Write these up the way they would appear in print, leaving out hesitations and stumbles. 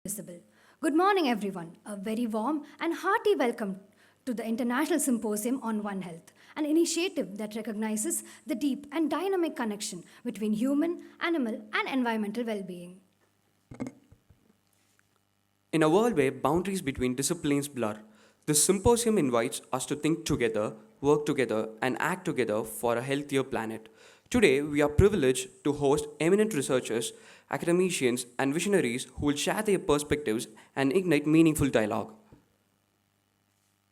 Visible. Good morning, everyone. A very warm and hearty welcome to the International Symposium on One Health, an initiative that recognizes the deep and dynamic connection between human, animal, and environmental well being. In a world where boundaries between disciplines blur, this symposium invites us to think together, work together, and act together for a healthier planet. Today, we are privileged to host eminent researchers, academicians, and visionaries who will share their perspectives and ignite meaningful dialogue.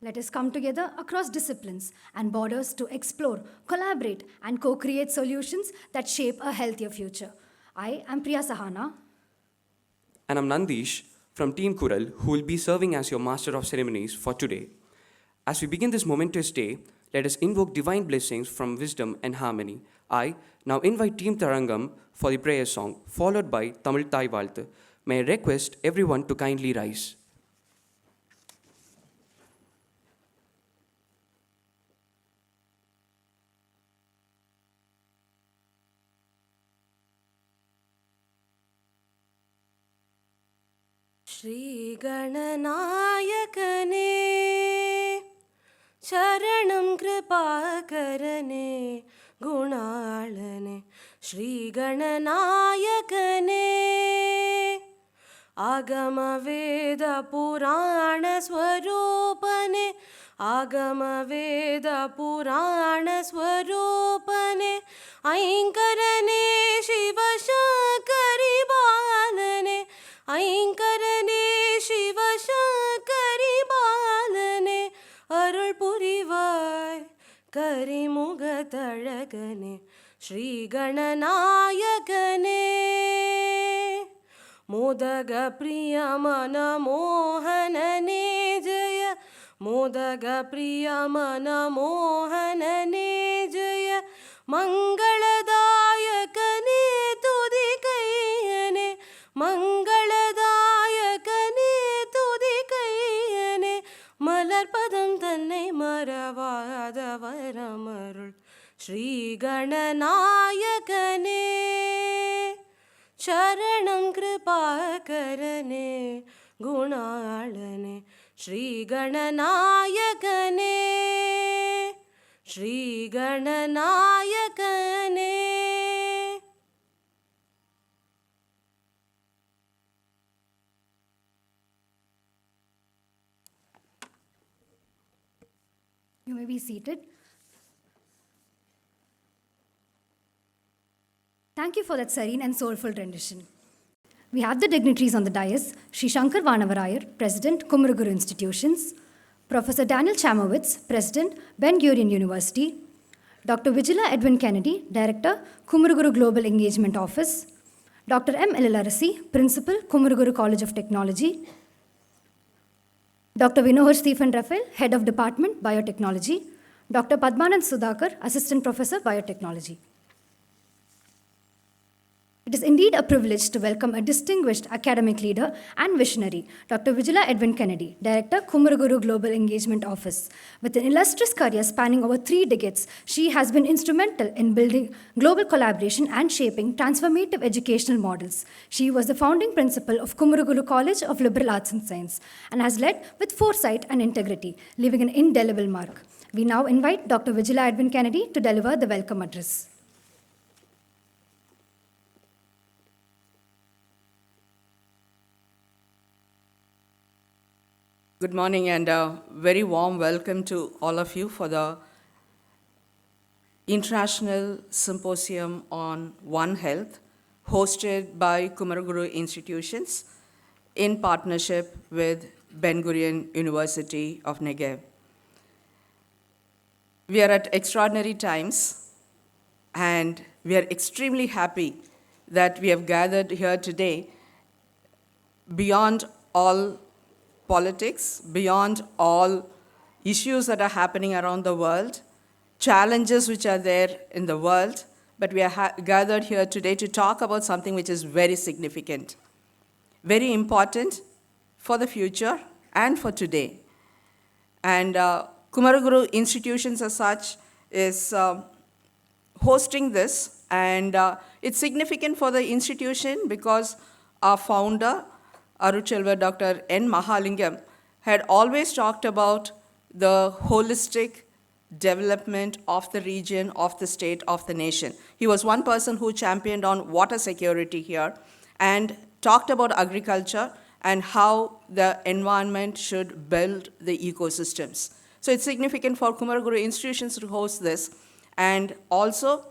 Let us come together across disciplines and borders to explore, collaborate, and co create solutions that shape a healthier future. I am Priya Sahana. And I'm Nandish from Team Kural, who will be serving as your Master of Ceremonies for today. As we begin this momentous day, let us invoke divine blessings from wisdom and harmony. I now invite Team Tarangam for the prayer song, followed by Tamil Thai Valthu. May I request everyone to kindly rise. श्रीगणनायकने शरणं कृपाकरने गुणाळने श्रीगणनायकने आगमवेदपुराणस्वरूपने आगमवेदपुराणस्वरूपने ऐङ्करने शिवशङ्करि बालने ऐङ्करने शिवशङ्करि बालने अरुள் புரிவாய் கரிமுகத்தழகனே श्रीगणनायकने मोदगप्रिय मनमोहनने जय मोदगप्रिय मनमोहनने जय मङ्गलदायकने तुदिकैयने மங்களதாயகனே துதிக்கையனே மலர்பதம் தன்னை மறவாத வரமருள் ஸ்ரீகணநாயகனே சரணம் கிருபாகரனே குணாளனே ஸ்ரீகணநாயகனே ஸ்ரீகணநாயகனே. You may be seated. Thank you for that serene and soulful rendition. We have the dignitaries on the dais: Sri Shankar Vanavarayar, President, Kumaraguru Institutions; Professor Daniel Chamowitz, President, Ben Gurion University; Dr. Vigila Edwin Kennedy, Director, Kumaraguru Global Engagement Office; Dr. M. Elarasi, Principal, Kumaraguru College of Technology; Dr. Vinohar Stephen Raphael, Head of Department, Biotechnology; Dr. Padmanand Sudhakar, Assistant Professor, Biotechnology. It is indeed a privilege to welcome a distinguished academic leader and visionary, Dr. Vigila Edwin Kennedy, Director, Kumaraguru Global Engagement Office. With an illustrious career spanning over 3 decades, she has been instrumental in building global collaboration and shaping transformative educational models. She was the founding principal of Kumaraguru College of Liberal Arts and Science and has led with foresight and integrity, leaving an indelible mark. We now invite Dr. Vigila Edwin Kennedy to deliver the welcome address. Good morning and a very warm welcome to all of you for the International Symposium on One Health, hosted by Kumaraguru Institutions in partnership with Ben Gurion University of Negev. We are at extraordinary times and we are extremely happy that we have gathered here today beyond all politics, beyond all issues that are happening around the world, challenges which are there in the world, but we are gathered here today to talk about something which is very significant, very important for the future and for today. And Kumaraguru Institutions as such is hosting this, and it's significant for the institution because our founder, Aruchelva Dr. N. Mahalingam had always talked about the holistic development of the region, of the state, of the nation. He was one person who championed on water security here and talked about agriculture and how the environment should build the ecosystems. So it's significant for Kumaraguru institutions to host this, and also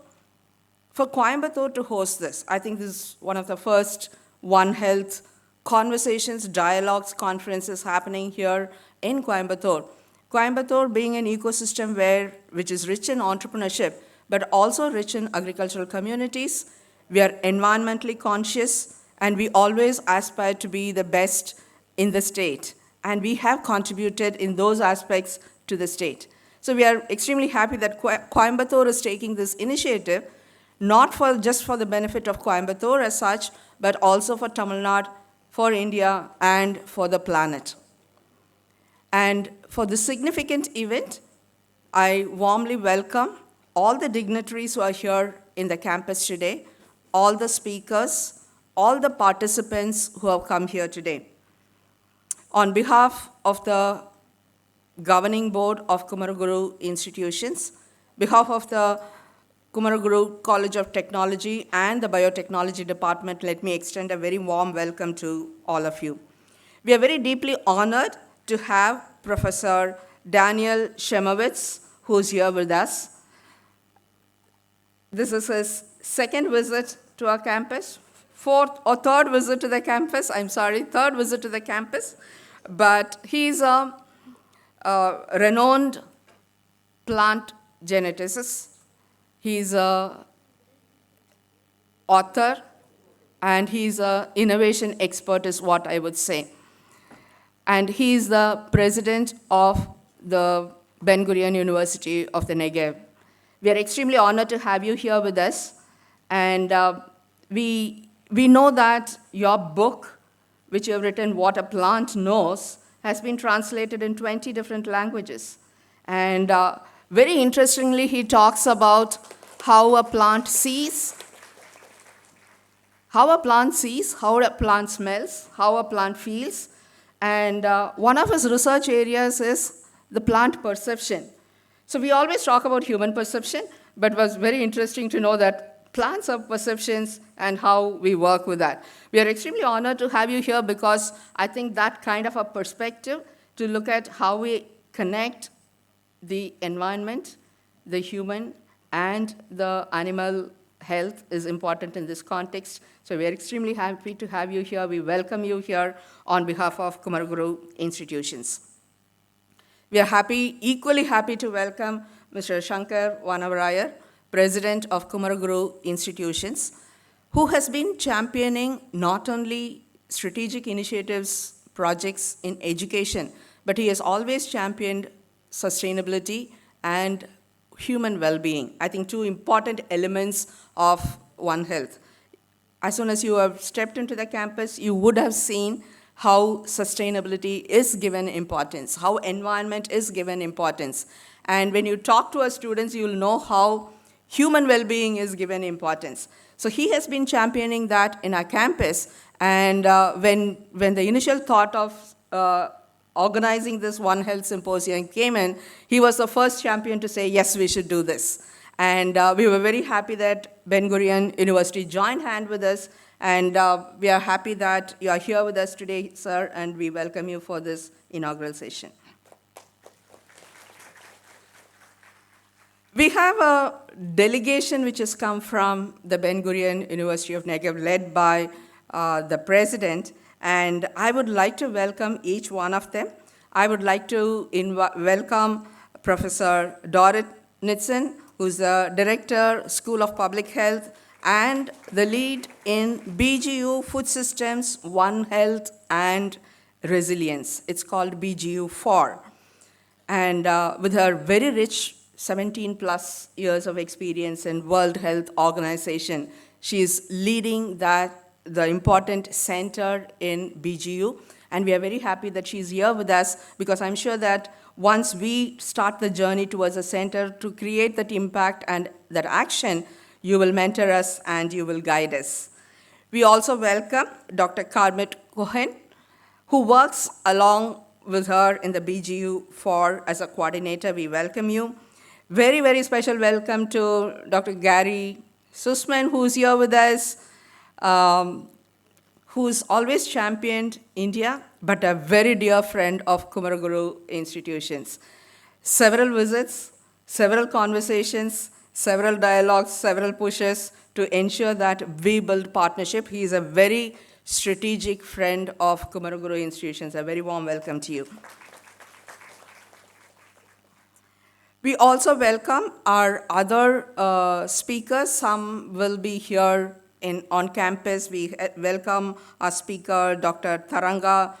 for Coimbatore to host this. I think this is one of the first One Health conversations, dialogues, conferences happening here in Coimbatore. Coimbatore being an ecosystem which is rich in entrepreneurship, but also rich in agricultural communities. We are environmentally conscious, and we always aspire to be the best in the state. And we have contributed in those aspects to the state. So we are extremely happy that Coimbatore is taking this initiative, not just for the benefit of Coimbatore as such, but also for Tamil Nadu, for India, and for the planet. And for this significant event, I warmly welcome all the dignitaries who are here in the campus today, all the speakers, all the participants who have come here today. On behalf of the governing board of Kumaraguru institutions, behalf of the Kumaraguru College of Technology and the Biotechnology Department, let me extend a very warm welcome to all of you. We are very deeply honored to have Professor Daniel Shemowitz, who is here with us. This is his second visit to our campus, third visit to the campus, third visit to the campus. But he's a renowned plant geneticist. He's an author, and he's an innovation expert is what I would say. And he's the president of the Ben Gurion University of the Negev. We are extremely honored to have you here with us. And we know that your book, which you have written, What a Plant Knows, has been translated in 20 different languages. And very interestingly, he talks about how a plant sees, how a plant smells, how a plant feels. And one of his research areas is the plant perception. So we always talk about human perception, but it was very interesting to know that plants have perceptions and how we work with that. We are extremely honored to have you here because I think that kind of a perspective to look at how we connect the environment, the human, and the animal health is important in this context. So we are extremely happy to have you here. We welcome you here on behalf of Kumaraguru institutions. We are equally happy to welcome Mr. Shankar Vanavarayar, President of Kumaraguru institutions, who has been championing not only strategic initiatives, projects in education, but he has always championed sustainability and human well-being. I think two important elements of One Health. As soon as you have stepped into the campus, you would have seen how sustainability is given importance, how environment is given importance. And when you talk to our students, you'll know how human well-being is given importance. So he has been championing that in our campus. And when the initial thought of organizing this One Health Symposium came in, he was the first champion to say, yes, we should do this. And we were very happy that Ben Gurion University joined hand with us. And we are happy that you are here with us today, sir, and we welcome you for this inaugural session. We have a delegation which has come from the Ben Gurion University of Negev, led by the president, and I would like to welcome each one of them. I would like to welcome Professor Dorit Nitzen, who's the Director, School of Public Health, and the lead in BGU Food Systems, One Health, and Resilience. It's called BGU4. And with her very rich 17 plus years of experience in World Health Organization, she is leading the important center in BGU. And we are very happy that she's here with us because I'm sure that once we start the journey towards a center to create that impact and that action, you will mentor us and you will guide us. We also welcome Dr. Carmit Cohen, who works along with her in the BGU4 as a coordinator. We welcome you. Very, very special welcome to Dr. Gary Sussman, who's here with us, who's always championed India, but a very dear friend of Kumaraguru institutions. Several visits, several conversations, several dialogues, several pushes to ensure that we build partnership. He is a very strategic friend of Kumaraguru institutions. A very warm welcome to you. We also welcome our other speakers. Some will be here on campus. We welcome our speaker, Dr. Taranga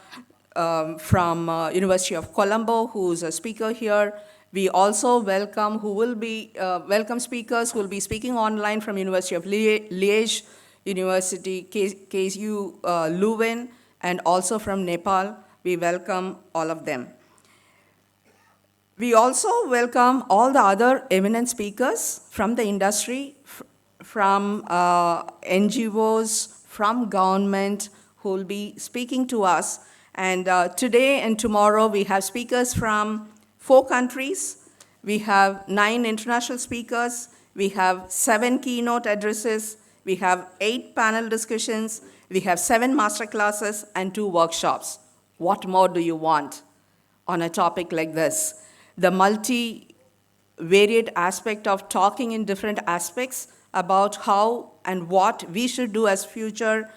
from University of Colombo, who's a speaker here. We also welcome welcome speakers who will be speaking online from University of Liège, University KSU Leuven, and also from Nepal. We welcome all of them. We also welcome all the other eminent speakers from the industry, from NGOs, from government, who will be speaking to us. And today and tomorrow, we have speakers from 4 countries. We have 9 international speakers. We have 7 keynote addresses. We have 8 panel discussions. We have 7 master classes and 2 workshops. What more do you want on a topic like this? The multi-varied aspect of talking in different aspects about how and what we should do as future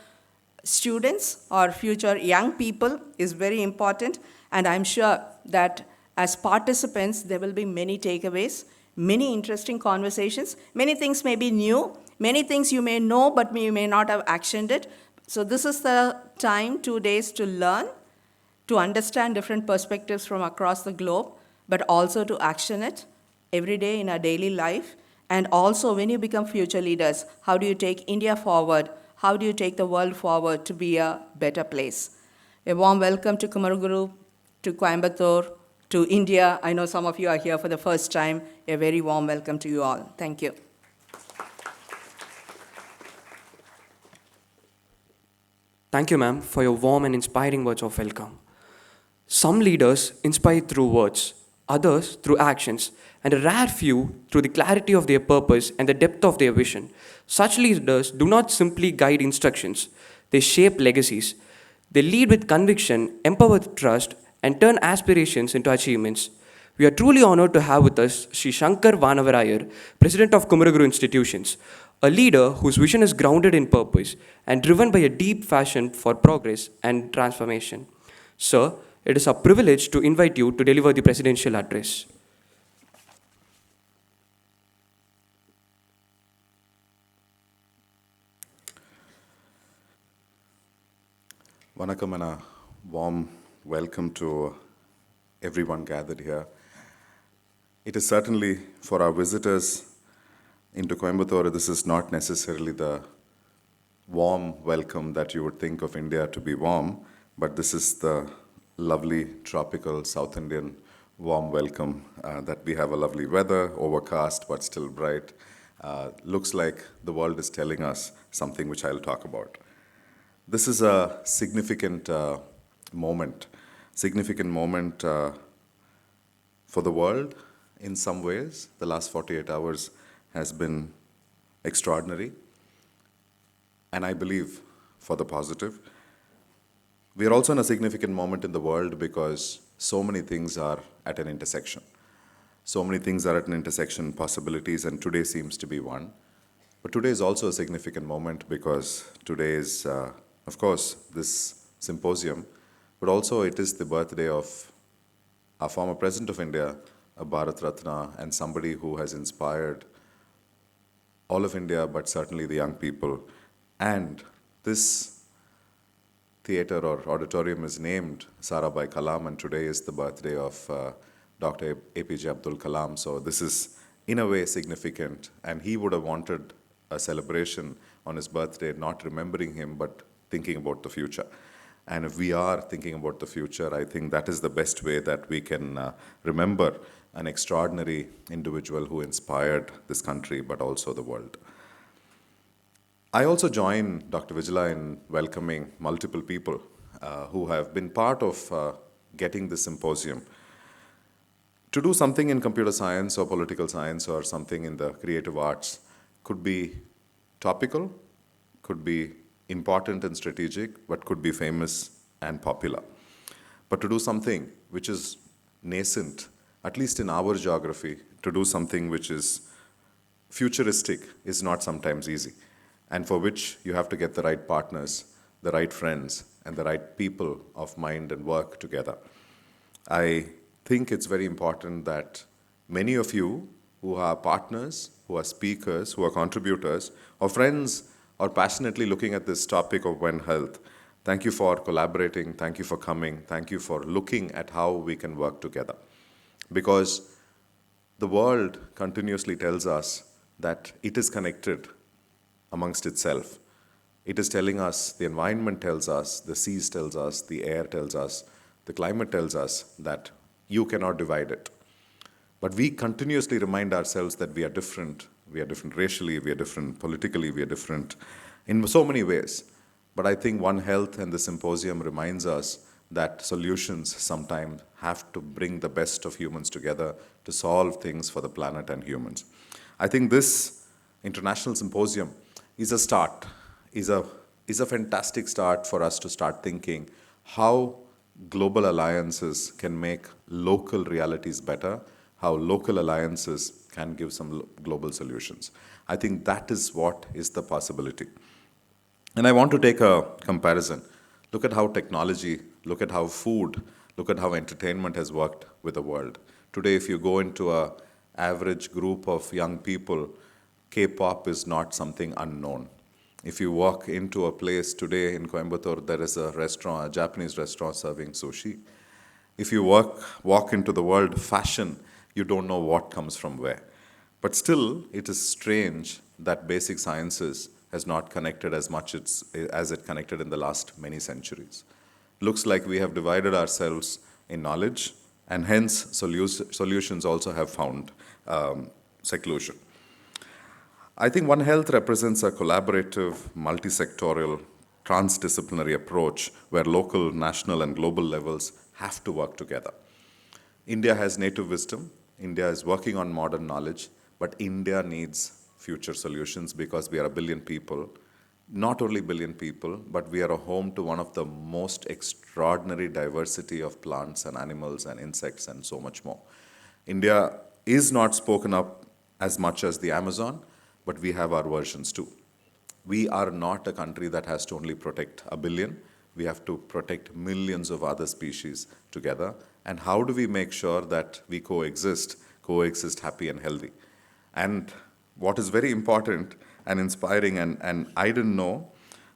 students or future young people is very important. And I'm sure that as participants, there will be many takeaways, many interesting conversations. Many things may be new, many things you may know, but you may not have actioned it. So this is the time, 2 days, to learn, to understand different perspectives from across the globe, but also to action it every day in our daily life. And also, when you become future leaders, how do you take India forward? How do you take the world forward to be a better place? A warm welcome to Kumaraguru, to Coimbatore, to India. I know some of you are here for the first time. A very warm welcome to you all. Thank you. Thank you, ma'am, for your warm and inspiring words of welcome. Some leaders inspire through words, others through actions, and a rare few through the clarity of their purpose and the depth of their vision. Such leaders do not simply guide instructions, they shape legacies. They lead with conviction, empower with trust, and turn aspirations into achievements. We are truly honored to have with us Sri Shankar Vanavarayar, President of Kumaraguru Institutions, a leader whose vision is grounded in purpose and driven by a deep passion for progress and transformation. Sir, it is a privilege to invite you to deliver the presidential address. Vanakkam and a warm welcome to everyone gathered here. It is certainly for our visitors into Coimbatore, this is not necessarily the warm welcome that you would think of India to be warm, but this is the lovely tropical South Indian warm welcome that we have a lovely weather, overcast but still bright. Looks like the world is telling us something which I'll talk about. This is a significant moment for the world in some ways. The last 48 hours has been extraordinary, and I believe for the positive. We are also in a significant moment in the world because so many things are at an intersection. So many things are at an intersection, possibilities, and today seems to be one. But today is also a significant moment because today is, of course, this symposium, but also it is the birthday of our former President of India, a Bharat Ratna, and somebody who has inspired all of India, but certainly the young people. And this theater or auditorium is named Sarabhai Kalam, and today is the birthday of Dr. APJ Abdul Kalam. So this is, in a way, significant. And he would have wanted a celebration on his birthday, not remembering him, but thinking about the future. And if we are thinking about the future, I think that is the best way that we can remember an extraordinary individual who inspired this country, but also the world. I also join Dr. Vijala in welcoming multiple people who have been part of getting this symposium. To do something in computer science or political science or something in the creative arts could be topical, could be important and strategic, but could be famous and popular. But to do something which is nascent, at least in our geography, to do something which is futuristic is not sometimes easy, and for which you have to get the right partners, the right friends, and the right people of mind and work together. I think it's very important that many of you who are partners, who are speakers, who are contributors, or friends, or passionately looking at this topic of One Health, thank you for collaborating, thank you for coming, thank you for looking at how we can work together. Because the world continuously tells us that it is connected amongst itself. It is telling us, the environment tells us, the seas tells us, the air tells us, the climate tells us that you cannot divide it. But we continuously remind ourselves that we are different. We are different racially, we are different politically, we are different in so many ways. But I think One Health and the symposium reminds us that solutions sometimes have to bring the best of humans together to solve things for the planet and humans. I think this international symposium is a start, is a fantastic start for us to start thinking how global alliances can make local realities better, how local alliances can give some global solutions. I think that is what is the possibility. And I want to take a comparison. Look at how technology, look at how food, look at how entertainment has worked with the world. Today, if you go into an average group of young people, K-pop is not something unknown. If you walk into a place today in Coimbatore, there is a restaurant, a Japanese restaurant serving sushi. If you walk into the world fashion, you don't know what comes from where. But still, it is strange that basic sciences has not connected as much as it connected in the last many centuries. Looks like we have divided ourselves in knowledge, and hence solutions also have found seclusion. I think One Health represents a collaborative, multi-sectorial, transdisciplinary approach where local, national, and global levels have to work together. India has native wisdom. India is working on modern knowledge, but India needs future solutions because we are a billion people. Not only billion people, but we are a home to one of the most extraordinary diversity of plants and animals and insects and so much more. India is not spoken up as much as the Amazon, but we have our versions too. We are not a country that has to only protect a billion. We have to protect millions of other species together. And how do we make sure that we coexist happy and healthy? And what is very important and inspiring, and I didn't know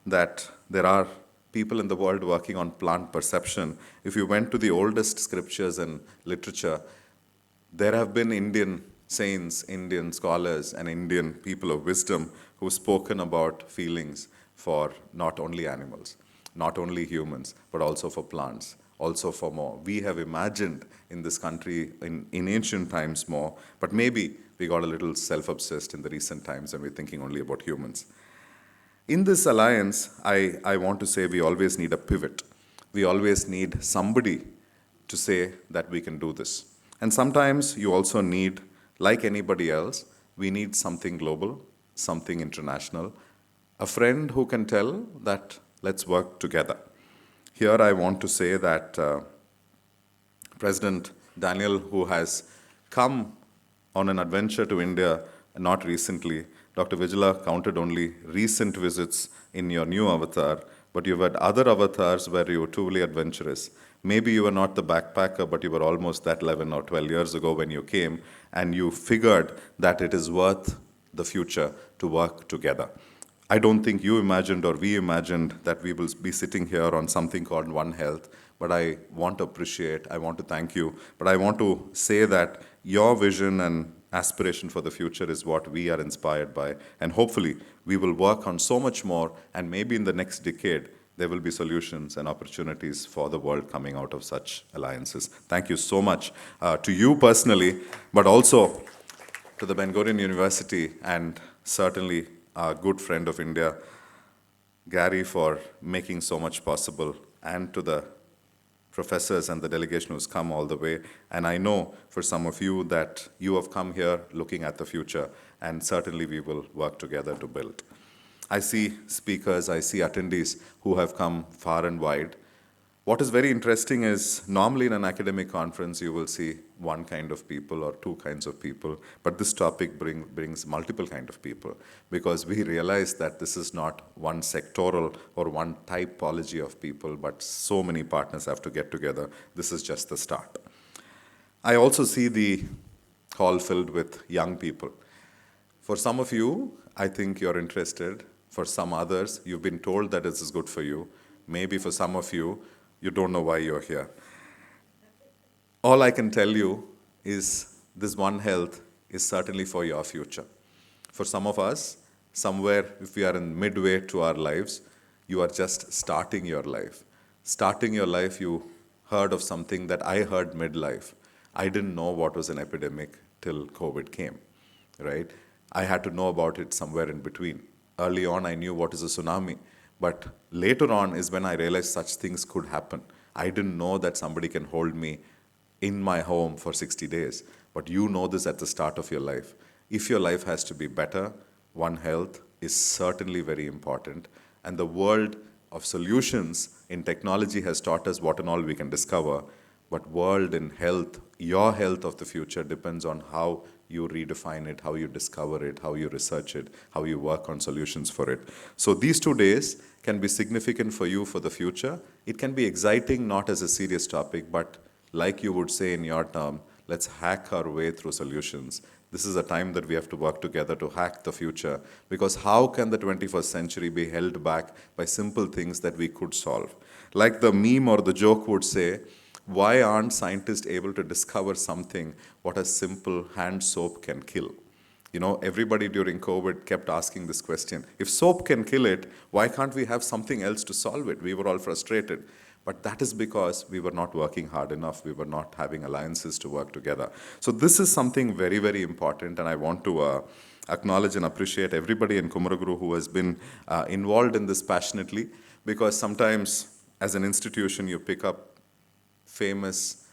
that there are people in the world working on plant perception. If you went to the oldest scriptures and literature, there have been Indian saints, Indian scholars, and Indian people of wisdom who've spoken about feelings for not only animals, not only humans, but also for plants, also for more. We have imagined in this country in ancient times more, but maybe we got a little self-obsessed in the recent times and we're thinking only about humans. In this alliance, I want to say we always need a pivot. We always need somebody to say that we can do this. And sometimes you also need, like anybody else, we need something global, something international, a friend who can tell that let's work together. Here I want to say that President Daniel, who has come on an adventure to India not recently, Dr. Vijala counted only recent visits in your new avatar, but you've had other avatars where you were truly adventurous. Maybe you were not the backpacker, but you were almost that 11 or 12 years ago when you came, and you figured that it is worth the future to work together. I don't think you imagined or we imagined that we will be sitting here on something called One Health, but I want to appreciate, I want to thank you, but I want to say that your vision and aspiration for the future is what we are inspired by, and hopefully we will work on so much more, and maybe in the next decade, there will be solutions and opportunities for the world coming out of such alliances. Thank you so much to you personally, but also to the Ben Gurion University and certainly our good friend of India, Gary, for making so much possible and to the professors and the delegation who's come all the way. And I know for some of you that you have come here looking at the future, and certainly we will work together to build. I see speakers, I see attendees who have come far and wide. What is very interesting is normally in an academic conference you will see one kind of people or two kinds of people, but this topic brings multiple kind of people, because we realize that this is not one sectoral or one typology of people, but so many partners have to get together. This is just the start. I also see the hall filled with young people. For some of you, I think you're interested. For some others, you've been told that this is good for you. Maybe for some of you, you don't know why you're here. All I can tell you is this One Health is certainly for your future. For some of us, somewhere, if we are in midway to our lives, you are just starting your life. Starting your life, you heard of something that I heard midlife. I didn't know what was an epidemic till COVID came, right? I had to know about it somewhere in between. Early on, I knew what is a tsunami. But later on is when I realized such things could happen. I didn't know that somebody can hold me in my home for 60 days. But you know this at the start of your life. If your life has to be better, One Health is certainly very important. And the world of solutions in technology has taught us what and all we can discover. But world in health, your health of the future depends on how you redefine it, how you discover it, how you research it, how you work on solutions for it. So these 2 days can be significant for you for the future. It can be exciting, not as a serious topic, but like you would say in your term, let's hack our way through solutions. This is a time that we have to work together to hack the future, because how can the 21st century be held back by simple things that we could solve? Like the meme or the joke would say, why aren't scientists able to discover something what a simple hand soap can kill? You know, everybody during COVID kept asking this question. If soap can kill it, why can't we have something else to solve it? We were all frustrated. But that is because we were not working hard enough. We were not having alliances to work together. So this is something very, very important, and I want to acknowledge and appreciate everybody in Kumaraguru who has been involved in this passionately, because sometimes as an institution you pick up famous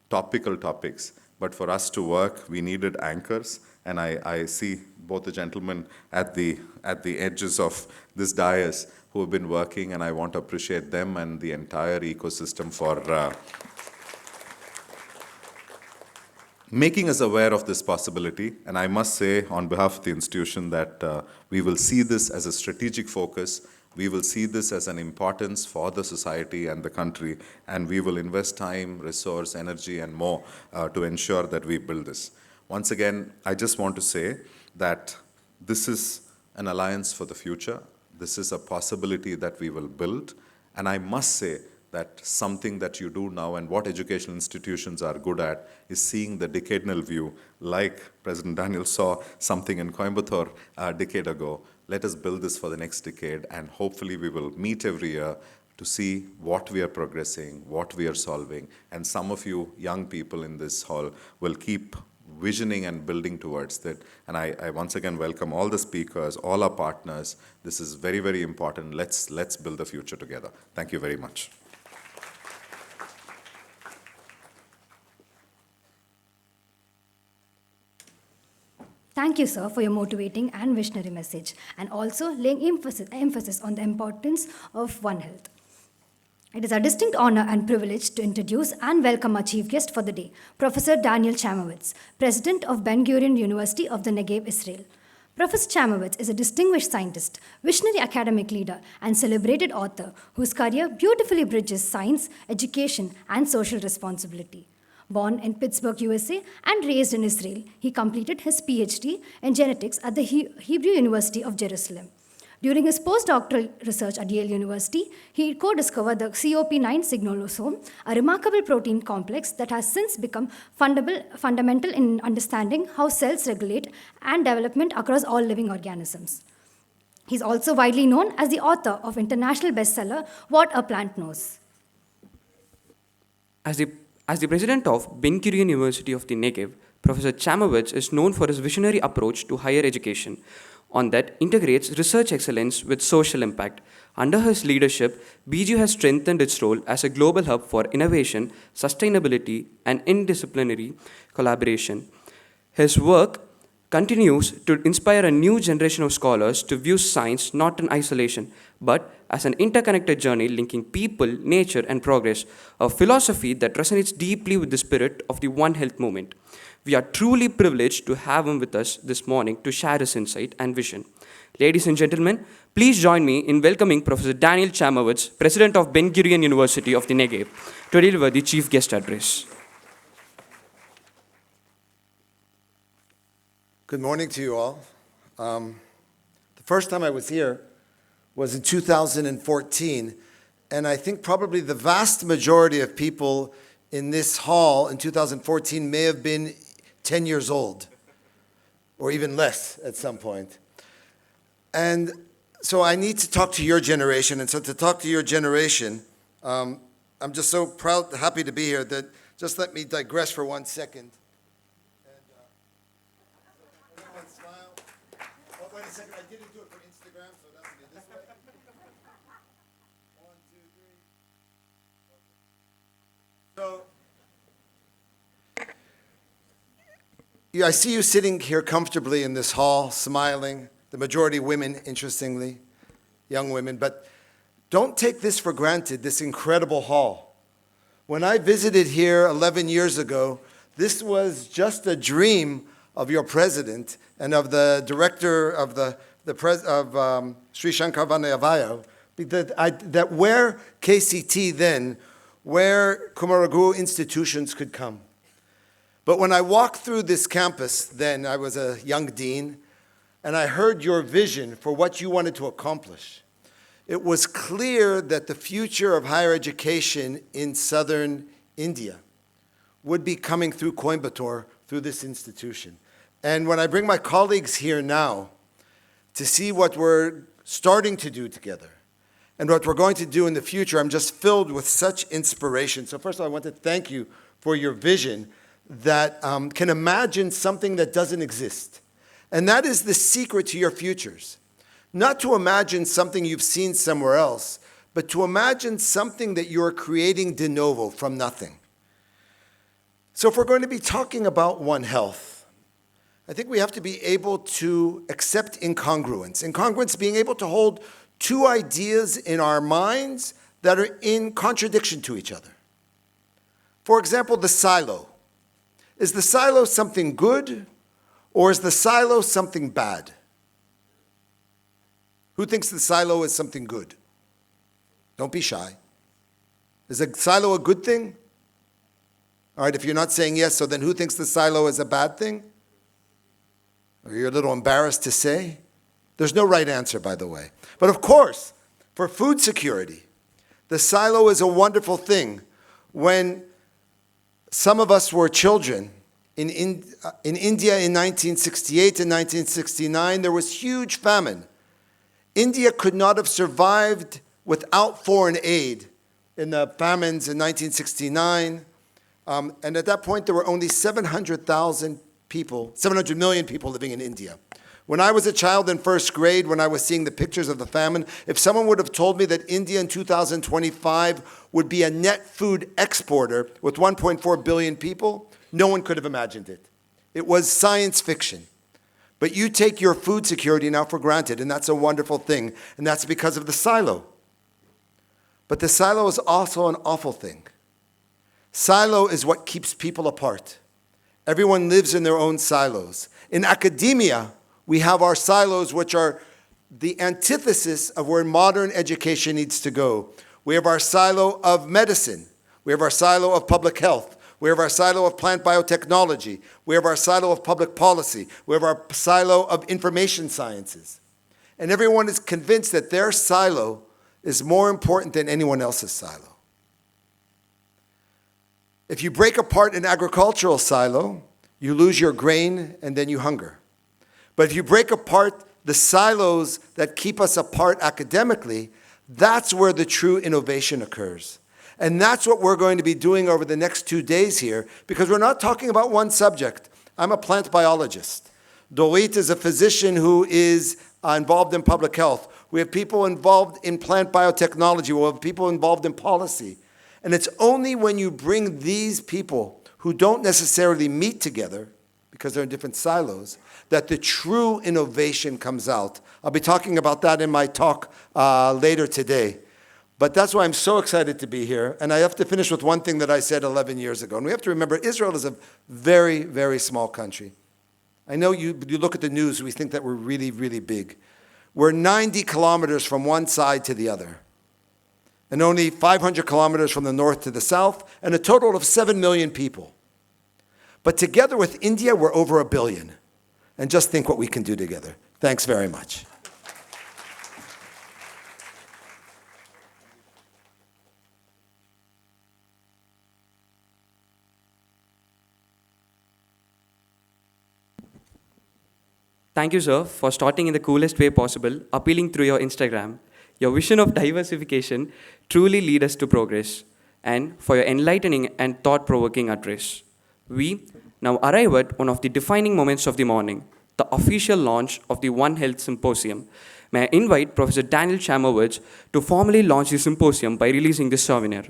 topical topics, but for us to work, we needed anchors, and I see both the gentlemen at the edges of this dais who have been working, and I want to appreciate them and the entire ecosystem for making us aware of this possibility. And I must say, on behalf of the institution, that we will see this as a strategic focus. We will see this as an importance for the society and the country, and we will invest time, resource, energy, and more to ensure that we build this. Once again, I just want to say that this is an alliance for the future. This is a possibility that we will build, and I must say that something that you do now and what educational institutions are good at is seeing the decadal view, like President Daniel saw something in Coimbatore a decade ago. Let us build this for the next decade, and hopefully we will meet every year to see what we are progressing, what we are solving, and some of you young people in this hall will keep visioning and building towards that. And I once again welcome all the speakers, all our partners. This is very, very important. Let's build the future together. Thank you very much. Thank you, sir, for your motivating and visionary message, and also laying emphasis on the importance of One Health. It is a distinct honor and privilege to introduce and welcome our chief guest for the day, Professor Daniel Chamowitz, President of Ben Gurion University of the Negev, Israel. Professor Chamowitz is a distinguished scientist, visionary academic leader, and celebrated author whose career beautifully bridges science, education, and social responsibility. Born in Pittsburgh, USA, and raised in Israel, he completed his PhD in genetics at the Hebrew University of Jerusalem. During his postdoctoral research at Yale University, he co-discovered the COP9 signolosome, a remarkable protein complex that has since become fundamental in understanding how cells regulate and development across all living organisms. He's also widely known as the author of international bestseller, What a Plant Knows. As the president of Ben Gurion University of the Negev, Professor Chamowitz is known for his visionary approach to higher education. on that integrates research excellence with social impact. Under his leadership, BGU has strengthened its role as a global hub for innovation, sustainability, and interdisciplinary collaboration. His work continues to inspire a new generation of scholars to view science not in isolation, but as an interconnected journey linking people, nature, and progress, a philosophy that resonates deeply with the spirit of the One Health movement. We are truly privileged to have him with us this morning to share his insight and vision. Ladies and gentlemen, please join me in welcoming Professor Daniel Chamowitz, President of Ben-Gurion University of the Negev, to deliver the chief guest address. Good morning to you all. The first time I was here was in 2014, and I think probably the vast majority of people in this hall in 2014 may have been 10 years old, or even less at some point. And so I need to talk to your generation, and so to talk to your generation, I'm just so proud, happy to be here that just let me digress for 1 second. Wait a second, I didn't do it for Instagram, so that's me this way. 1, 2, 3. So, yeah, I see you sitting here comfortably in this hall, smiling. The majority women, interestingly, young women. But don't take this for granted, this incredible hall. When I visited here 11 years ago, this was just a dream of your president and of the director of Sri Shankar Vanayavayo, that where KCT then, where Kumaraguru institutions could come. But when I walked through this campus then, I was a young dean, and I heard your vision for what you wanted to accomplish. It was clear that the future of higher education in southern India would be coming through Coimbatore, through this institution. And when I bring my colleagues here now to see what we're starting to do together and what we're going to do in the future, I'm just filled with such inspiration. So first of all, I want to thank you for your vision that can imagine something that doesn't exist. And that is the secret to your futures. Not to imagine something you've seen somewhere else, but to imagine something that you're creating de novo from nothing. So if we're going to be talking about One Health, I think we have to be able to accept incongruence. Incongruence being able to hold two ideas in our minds that are in contradiction to each other. For example, the silo. Is the silo something good, or is the silo something bad? Who thinks the silo is something good? Don't be shy. Is a silo a good thing? All right, if you're not saying yes, so then who thinks the silo is a bad thing? Or you're a little embarrassed to say? There's no right answer, by the way. But of course, for food security, the silo is a wonderful thing. When some of us were children, in India in 1968 and 1969, there was huge famine. India could not have survived without foreign aid in the famines in 1969. And at that point, there were only 700 million people living in India. When I was a child in first grade, when I was seeing the pictures of the famine, if someone would have told me that India in 2025 would be a net food exporter with 1.4 billion people, no one could have imagined it. It was science fiction. But you take your food security now for granted, and that's a wonderful thing, and that's because of the silo. But the silo is also an awful thing. Silo is what keeps people apart. Everyone lives in their own silos. In academia, we have our silos, which are the antithesis of where modern education needs to go. We have our silo of medicine. We have our silo of public health. We have our silo of plant biotechnology. We have our silo of public policy. We have our silo of information sciences. And everyone is convinced that their silo is more important than anyone else's silo. If you break apart an agricultural silo, you lose your grain and then you hunger. But if you break apart the silos that keep us apart academically, that's where the true innovation occurs. And that's what we're going to be doing over the next 2 days here, because we're not talking about one subject. I'm a plant biologist. Dolit is a physician who is involved in public health. We have people involved in plant biotechnology. We have people involved in policy. And it's only when you bring these people who don't necessarily meet together, because they're in different silos, that the true innovation comes out. I'll be talking about that in my talk later today. But that's why I'm so excited to be here. And I have to finish with one thing that I said 11 years ago. And we have to remember, Israel is a very, very small country. I know you look at the news, we think that we're really, really big. We're 90 kilometers from one side to the other, and only 500 kilometers from the north to the south, and a total of 7 million people. But together with India, we're over 1 billion. And just think what we can do together. Thanks very much. Thank you, sir, for starting in the coolest way possible, appealing through your Instagram. Your vision of diversification truly leads us to progress, and for your enlightening and thought-provoking address. We now arrive at one of the defining moments of the morning, the official launch of the One Health Symposium. May I invite Professor Daniel Chamowitz to formally launch the symposium by releasing this souvenir.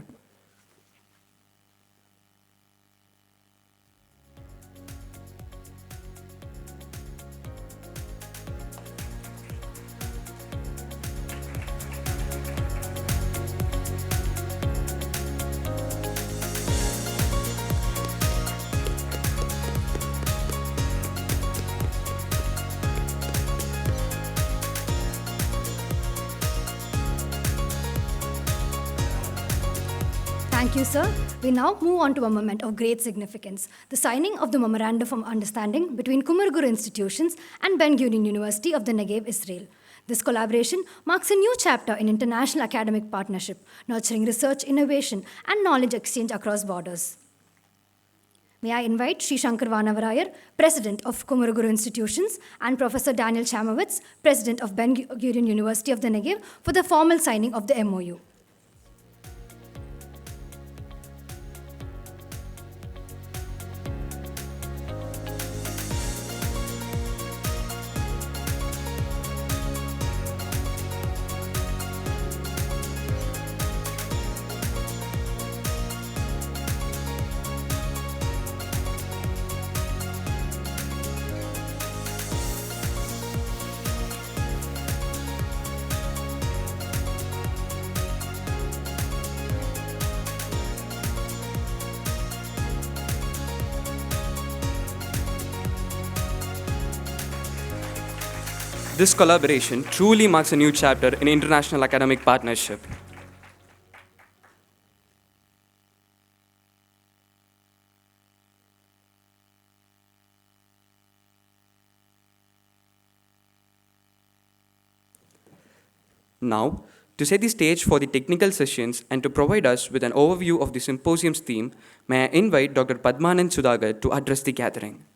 Thank you, sir. We now move on to a moment of great significance, the signing of the Memorandum of Understanding between Kumaraguru institutions and Ben Gurion University of the Negev, Israel. This collaboration marks a new chapter in international academic partnership, nurturing research, innovation, and knowledge exchange across borders. May I invite Sri Shankar Vanavarayar, President of Kumaraguru Institutions, and Professor Daniel Chamowitz, President of Ben Gurion University of the Negev, for the formal signing of the MOU. This collaboration truly marks a new chapter in international academic partnership. Now, to set the stage for the technical sessions and to provide us with an overview of the symposium's theme, may I invite Dr. Padmanand Sudhagar to address the gathering.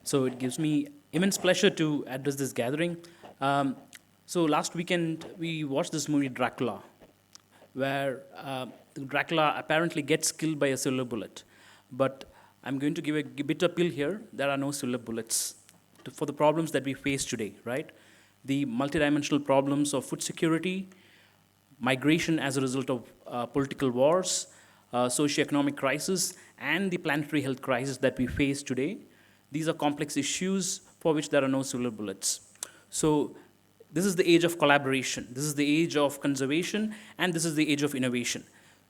So it gives me immense pleasure to address this gathering. So last weekend, we watched this movie Dracula, where Dracula apparently gets killed by a silver bullet. But I'm going to give a bitter pill here. There are no silver bullets for the problems that we face today, right? The multidimensional problems of food security, migration as a result of political wars, socioeconomic crisis, and the planetary health crisis that we face today. These are complex issues for which there are no silver bullets. So this is the age of collaboration. This is the age of conservation, and this is the age of innovation.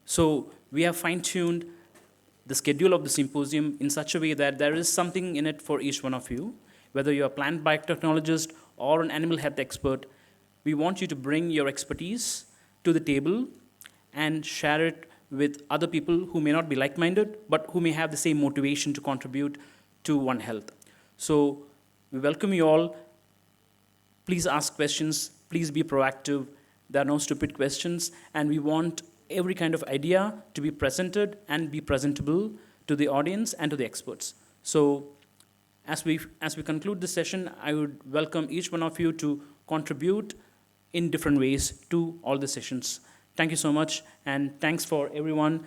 So we have fine-tuned the schedule of the symposium in such a way that there is something in it for each one of you. Whether you're a plant biotechnologist or an animal health expert, we want you to bring your expertise to the table and share it with other people who may not be like-minded, but who may have the same motivation to contribute to One Health. So we welcome you all. Please ask questions. Please be proactive. There are no stupid questions. And we want every kind of idea to be presented and be presentable to the audience and to the experts. So as we conclude this session, I would welcome each one of you to contribute in different ways to all the sessions Thank you so much, and thanks for everyone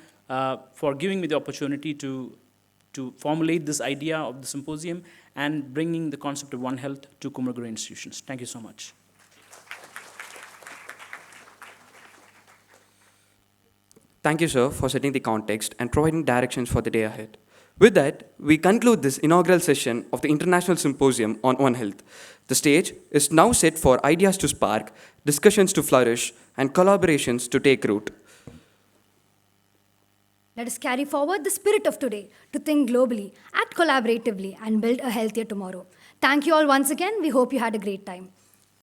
for giving me the opportunity to formulate this idea of the symposium and bringing the concept of One Health to Kumaraguru institutions. Thank you so much. Thank you, sir, for setting the context and providing directions for the day ahead. With that, we conclude this inaugural session of the International Symposium on One Health. The stage is now set for ideas to spark, discussions to flourish, and collaborations to take root. Let us carry forward the spirit of today to think globally, act collaboratively, and build a healthier tomorrow. Thank you all once again. We hope you had a great time.